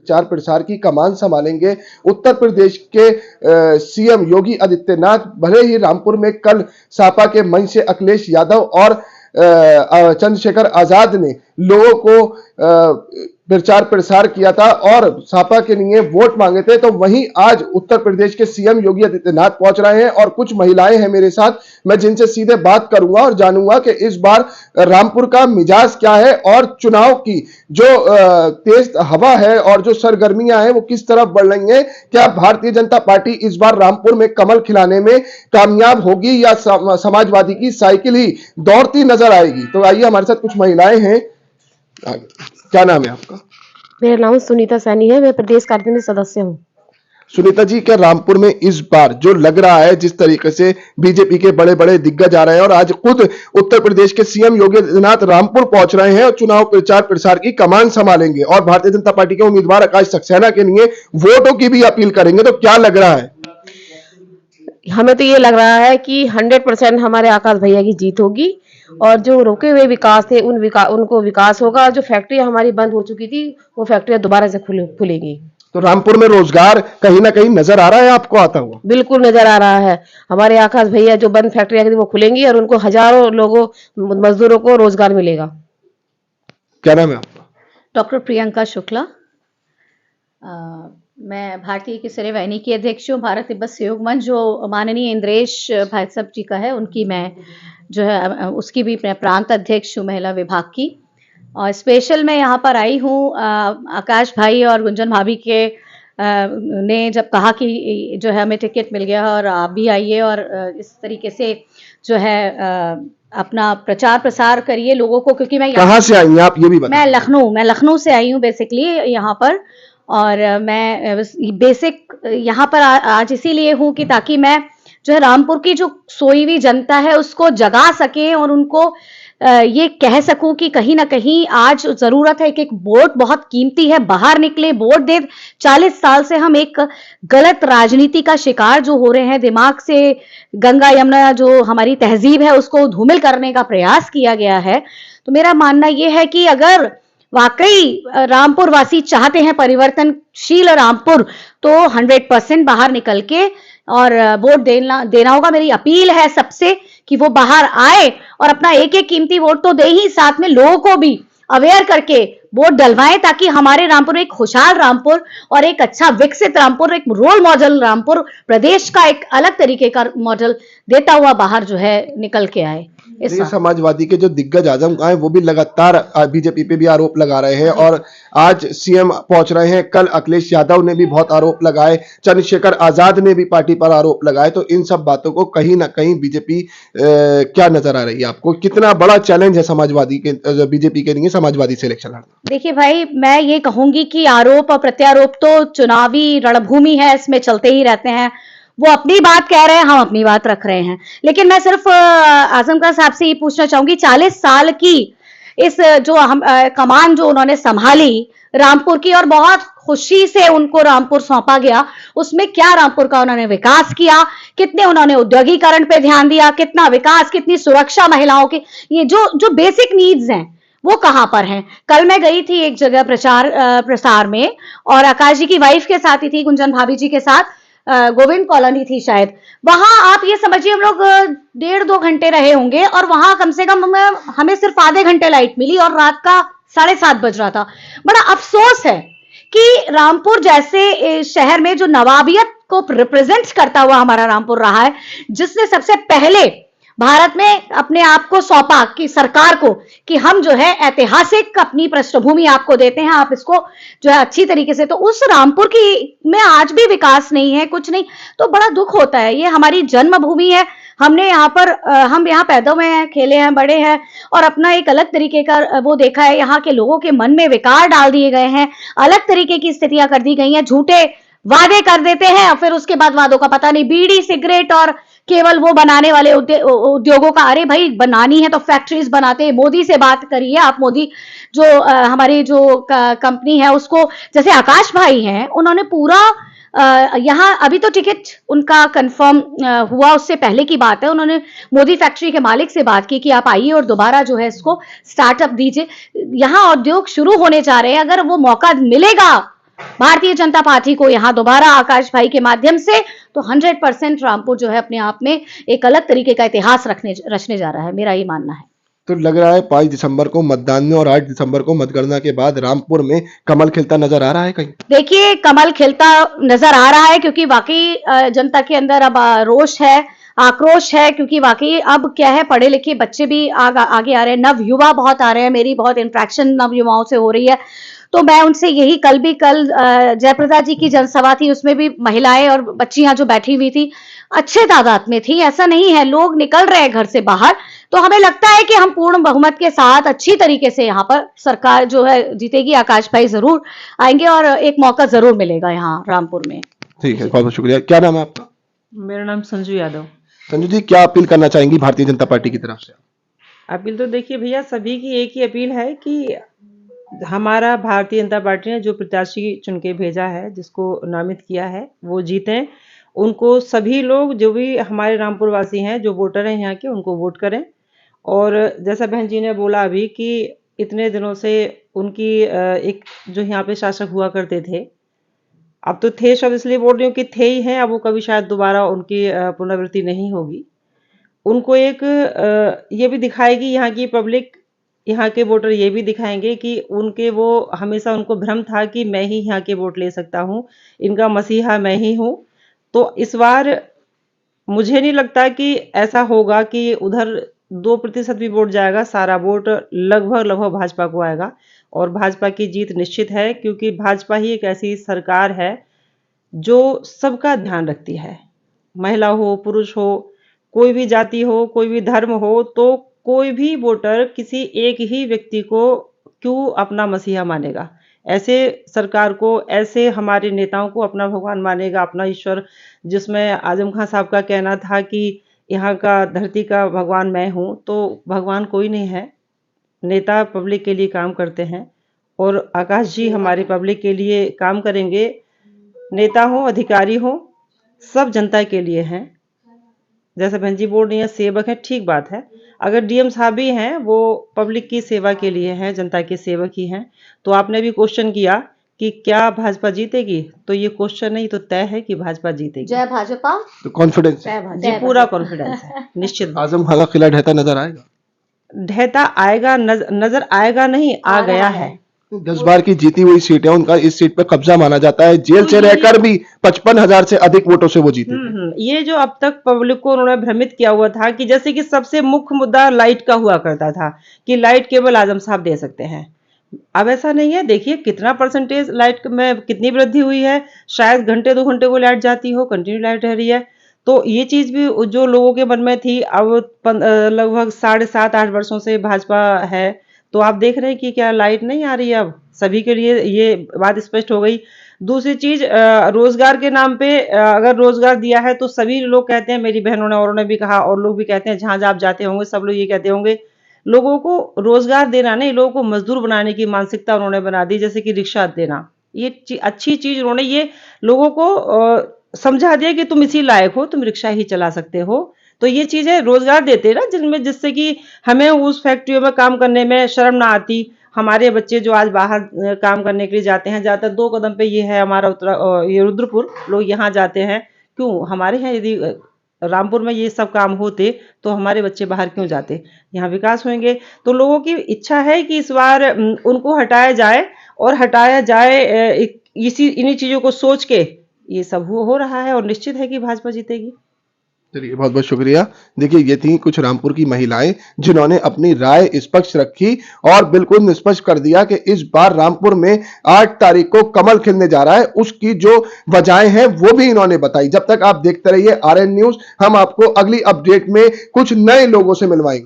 प्रचार प्रसार की कमान संभालेंगे। उत्तर प्रदेश के सीएम योगी आदित्यनाथ भले ही रामपुर में कल सपा के मंच से अखिलेश यादव और चंद्रशेखर आजाद ने लोगों को प्रचार प्रसार किया था और सपा के लिए वोट मांगे थे, तो वहीं आज उत्तर प्रदेश के सीएम योगी आदित्यनाथ पहुंच रहे हैं और कुछ महिलाएं हैं मेरे साथ, मैं जिनसे सीधे बात करूंगा और जानूंगा कि इस बार रामपुर का मिजाज क्या है और चुनाव की जो तेज हवा है और जो सरगर्मियां हैं वो किस तरफ बढ़ रही हैं। क्या भारतीय जनता पार्टी इस बार रामपुर में कमल खिलाने में कामयाब होगी या समाजवादी की साइकिल ही दौड़ती नजर आएगी? तो आइए, हमारे साथ कुछ महिलाएं हैं। क्या नाम है आपका? मेरा नाम सुनीता सैनी है, मैं प्रदेश कार्यकारिणी सदस्य हूँ। सुनीता जी, क्या रामपुर में इस बार जो लग रहा है, जिस तरीके से बीजेपी के बड़े बड़े दिग्गज आ रहे हैं और आज खुद उत्तर प्रदेश के सीएम योगी आदित्यनाथ रामपुर पहुंच रहे हैं और चुनाव प्रचार प्रसार की कमान संभालेंगे और भारतीय जनता पार्टी के उम्मीदवार आकाश सक्सेना के लिए वोटों की भी अपील करेंगे, तो क्या लग रहा है? हमें तो ये लग रहा है कि 100% हमारे आकाश भैया की जीत होगी और जो रुके हुए विकास थे उनको विकास होगा। जो फैक्ट्रियां हमारी बंद हो चुकी थी वो फैक्ट्रियां दोबारा से खुलेंगी। तो रामपुर में रोजगार कहीं ना कहीं नजर आ रहा है आपको आता हुआ? बिल्कुल नजर आ रहा है। हमारे आकाश भैया जो बंद फैक्ट्रियां थी वो खुलेंगी और उनको हजारों लोगों मजदूरों को रोजगार मिलेगा। क्या नाम है आपका? डॉक्टर प्रियंका शुक्ला। मैं भारतीय किशोरी वाहिनी की अध्यक्ष हूँ। भारत तिब्बत सहयोग मंच जो माननीय इंद्रेश भाई साहब जी का है, उनकी मैं जो है उसकी भी मैं प्रांत अध्यक्ष हूँ महिला विभाग की। और स्पेशल मैं यहाँ पर आई हूँ आकाश भाई और गुंजन भाभी के ने जब कहा कि जो है हमें टिकट मिल गया और आप भी आइए और इस तरीके से जो है अपना प्रचार प्रसार करिए लोगों को। क्योंकि मैं कहाँ से आई हैं आप, ये भी बताइए? मैं लखनऊ से आई हूँ बेसिकली यहाँ पर। और मैं बेसिक यहाँ पर आज इसीलिए हूँ कि ताकि मैं जो है रामपुर की जो सोई हुई जनता है उसको जगा सके और उनको ये कह सकूं कि कहीं ना कहीं आज जरूरत है कि एक वोट बहुत कीमती है, बाहर निकले वोट दे। 40 साल से हम एक गलत राजनीति का शिकार जो हो रहे हैं, दिमाग से गंगा यमुना जो हमारी तहजीब है उसको धूमिल करने का प्रयास किया गया है। तो मेरा मानना यह है कि अगर वाकई रामपुर वासी चाहते हैं परिवर्तनशील रामपुर, तो 100% बाहर निकल के और वोट देना होगा। मेरी अपील है सबसे कि वो बाहर आए और अपना एक एक कीमती वोट तो दे ही, साथ में लोगों को भी अवेयर करके वोट डलवाएं ताकि हमारे रामपुर एक खुशहाल रामपुर और एक अच्छा विकसित रामपुर, एक रोल मॉडल रामपुर, प्रदेश का एक अलग तरीके का मॉडल देता हुआ बाहर जो है निकल के आए। समाजवादी के जो दिग्गज आजम आए वो भी लगातार बीजेपी पे भी आरोप लगा रहे हैं और आज सीएम पहुंच रहे हैं। कल अखिलेश यादव ने भी बहुत आरोप लगाए, चंद्रशेखर आजाद ने भी पार्टी पर आरोप लगाए। तो इन सब बातों को कहीं ना कहीं बीजेपी क्या नजर आ रही है आपको? कितना बड़ा चैलेंज है समाजवादी के बीजेपी के लिए समाजवादी से इलेक्शन लड़ना? देखिए भाई, मैं ये कहूंगी कि आरोप और प्रत्यारोप तो चुनावी रणभूमि है, इसमें चलते ही रहते हैं। वो अपनी बात कह रहे हैं, हम अपनी बात रख रहे हैं। लेकिन मैं सिर्फ आजम खान साहब से ये पूछना चाहूंगी, 40 साल की इस जो हम कमान जो उन्होंने संभाली रामपुर की और बहुत खुशी से उनको रामपुर सौंपा गया, उसमें क्या रामपुर का उन्होंने विकास किया, कितने उन्होंने औद्योगिकरण पे ध्यान दिया, कितना विकास, कितनी सुरक्षा महिलाओं की, ये जो बेसिक नीड्स हैं वो कहां पर हैं? कल मैं गई थी एक जगह प्रसार में और आकाश जी की वाइफ के साथ ही थी, गुंजन भाभी जी के साथ, गोविंद कॉलोनी थी शायद। वहां आप ये समझिए हम लोग 1.5-2 घंटे रहे होंगे और वहां कम से कम हमें सिर्फ आधे घंटे लाइट मिली और रात का 7:30 बज रहा था। बड़ा अफसोस है कि रामपुर जैसे शहर में जो नवाबियत को रिप्रेजेंट करता हुआ हमारा रामपुर रहा है, जिसने सबसे पहले भारत में अपने आप को सौंपा कि सरकार को कि हम जो है ऐतिहासिक अपनी पृष्ठभूमि आपको देते हैं, आप इसको जो है अच्छी तरीके से, तो उस रामपुर की में आज भी विकास नहीं है, कुछ नहीं। तो बड़ा दुख होता है। ये हमारी जन्मभूमि है, हमने यहाँ पर हम यहाँ पैदा हुए हैं, खेले हैं, बड़े हैं और अपना एक अलग तरीके का वो देखा है। यहाँ के लोगों के मन में विकार डाल दिए गए हैं, अलग तरीके की स्थितियां कर दी गई हैं, झूठे वादे कर देते हैं और फिर उसके बाद वादों का पता नहीं। बीड़ी सिगरेट और केवल वो बनाने वाले उद्योगों का, अरे भाई बनानी है तो फैक्ट्रीज बनाते हैं। मोदी से बात करिए आप, मोदी जो हमारी जो कंपनी है उसको, जैसे आकाश भाई हैं, उन्होंने पूरा यहाँ अभी तो टिकट उनका कंफर्म हुआ, उससे पहले की बात है, उन्होंने मोदी फैक्ट्री के मालिक से बात की कि आप आइए और दोबारा जो है इसको स्टार्टअप दीजिए। यहाँ उद्योग शुरू होने जा रहे हैं, अगर वो मौका मिलेगा भारतीय जनता पार्टी को यहाँ दोबारा आकाश भाई के माध्यम से, तो 100% रामपुर जो है अपने आप में एक अलग तरीके का इतिहास रचने जा रहा है, मेरा ये मानना है। तो लग रहा है 5 दिसंबर को मतदान में और 8 दिसंबर को मतगणना के बाद रामपुर में कमल खिलता नजर आ रहा है कहीं? देखिए, कमल खिलता नजर आ रहा है क्योंकि वाकई जनता के अंदर अब रोष है, आक्रोश है, क्योंकि वाकई अब क्या है, पढ़े लिखे बच्चे भी आगे आ रहे हैं, नव युवा बहुत आ रहे हैं, मेरी बहुत इंटरेक्शन नव युवाओं से हो रही है। तो मैं उनसे यही, कल जयप्रदा जी की जनसभा थी, उसमें भी महिलाएं और बच्चियां जो बैठी हुई थी अच्छे तादाद में थी, ऐसा नहीं है, लोग निकल रहे हैं घर से बाहर। तो हमें लगता है कि हम पूर्ण बहुमत के साथ अच्छी तरीके से यहाँ पर सरकार जो है जीतेगी, आकाश भाई जरूर आएंगे और एक मौका जरूर मिलेगा यहाँ रामपुर में। ठीक है, बहुत बहुत शुक्रिया। क्या नाम है आपका? मेरा नाम संजू यादव। संजू जी, क्या अपील करना चाहेंगी भारतीय जनता पार्टी की तरफ से? अपील तो देखिए भैया, सभी की एक ही अपील है कि हमारा भारतीय जनता पार्टी ने जो प्रत्याशी चुन के भेजा है, जिसको नामित किया है, वो जीतें। उनको सभी लोग, जो भी हमारे रामपुर वासी हैं, जो वोटर हैं यहाँ के, उनको वोट करें। और जैसा बहन जी ने बोला अभी कि इतने दिनों से उनकी एक जो यहाँ पे शासक हुआ करते थे, अब तो थे शब्द इसलिए बोल रही हूँ कि थे ही हैं, अब वो कभी शायद दोबारा उनकी पुनरावृत्ति नहीं होगी। उनको एक ये भी दिखाएगी यहाँ की पब्लिक, यहाँ के वोटर ये भी दिखाएंगे कि उनके वो हमेशा उनको भ्रम था कि मैं ही यहाँ के वोट ले सकता हूँ, इनका मसीहा मैं ही हूँ। तो इस बार मुझे नहीं लगता कि ऐसा होगा कि उधर 2% भी वोट जाएगा, सारा वोट लगभग भाजपा को आएगा और भाजपा की जीत निश्चित है, क्योंकि भाजपा ही एक ऐसी सरकार है जो सबका ध्यान रखती है। महिला हो, पुरुष हो, कोई भी जाति हो, कोई भी धर्म हो, तो कोई भी वोटर किसी एक ही व्यक्ति को क्यों अपना मसीहा मानेगा। ऐसे सरकार को, ऐसे हमारे नेताओं को अपना भगवान मानेगा, अपना ईश्वर, जिसमें आजम खान साहब का कहना था कि यहाँ का धरती का भगवान मैं हूँ। तो भगवान कोई नहीं है, नेता पब्लिक के लिए काम करते हैं और आकाश जी हमारे पब्लिक के लिए काम करेंगे। नेता हो, अधिकारी हो, सब जनता के लिए हैं। जैसा बहन जी बोल रही हैं, सेवक हैं, ठीक बात है। अगर डीएम साहब भी हैं, वो पब्लिक की सेवा के लिए हैं, जनता के सेवक ही हैं। तो आपने भी क्वेश्चन किया कि क्या भाजपा जीतेगी, तो ये क्वेश्चन नहीं, तो तय है कि भाजपा जीतेगी। जय भाजपा, तो कॉन्फिडेंस जी, पूरा कॉन्फिडेंस है, निश्चित। आजम खान का किला ढहता नजर आएगा? ढहता आएगा, नजर आएगा नहीं, आ गया है। 10 बार की जीती हुई सीट है, उनका इस सीट पर कब्जा माना जाता है। जेल से रहकर भी 55,000 से अधिक वोटों से वो जीते थे। ये जो अब तक पब्लिक को उन्होंने भ्रमित किया हुआ था कि जैसे कि सबसे मुख्य मुद्दा लाइट का हुआ करता था कि लाइट केवल आजम साहब दे सकते हैं। अब ऐसा नहीं है। देखिए कितना परसेंटेज लाइट में कितनी वृद्धि हुई है। शायद घंटे 2 घंटे को लाइट जाती हो, कंटिन्यू लाइट रह रही है। तो ये चीज भी जो लोगों के मन में थी, अब लगभग 7.5-8 वर्षों से भाजपा है, तो आप देख रहे हैं कि क्या लाइट नहीं आ रही है। अब सभी के लिए ये बात स्पष्ट हो गई। दूसरी चीज, रोजगार के नाम पे अगर रोजगार दिया है तो सभी लोग कहते हैं, मेरी बहनों ने और ने भी कहा और लोग भी कहते हैं, जहां जहां आप जाते होंगे सब लोग ये कहते होंगे, लोगों को रोजगार देना नहीं, लोगों को मजदूर बनाने की मानसिकता उन्होंने बना दी। जैसे कि रिक्शा देना, ये अच्छी चीज उन्होंने ये लोगों को समझा दिया कि तुम इसी लायक हो, तुम रिक्शा ही चला सकते हो। तो ये चीजें रोजगार देते ना, जिनमें जिससे कि हमें उस फैक्ट्रियों में काम करने में शर्म ना आती। हमारे बच्चे जो आज बाहर काम करने के लिए जाते हैं, ज्यादातर 2 कदम पे ये है हमारा ये रुद्रपुर, लोग यहाँ जाते हैं। क्यों? हमारे यहाँ यदि रामपुर में ये सब काम होते तो हमारे बच्चे बाहर क्यों जाते? यहाँ विकास होंगे। तो लोगों की इच्छा है कि इस बार उनको हटाया जाए, और हटाया जाए इन्हीं चीजों को सोच के ये सब हो रहा है, और निश्चित है कि भाजपा जीतेगी। चलिए, बहुत बहुत शुक्रिया। देखिए, ये थी कुछ रामपुर की महिलाएं जिन्होंने अपनी राय स्पष्ट रखी और बिल्कुल निष्पक्ष कर दिया कि इस बार रामपुर में 8 तारीख को कमल खिलने जा रहा है। उसकी जो वजहें हैं वो भी इन्होंने बताई। जब तक आप देखते रहिए RN न्यूज, हम आपको अगली अपडेट में कुछ नए लोगों से मिलवाएंगे।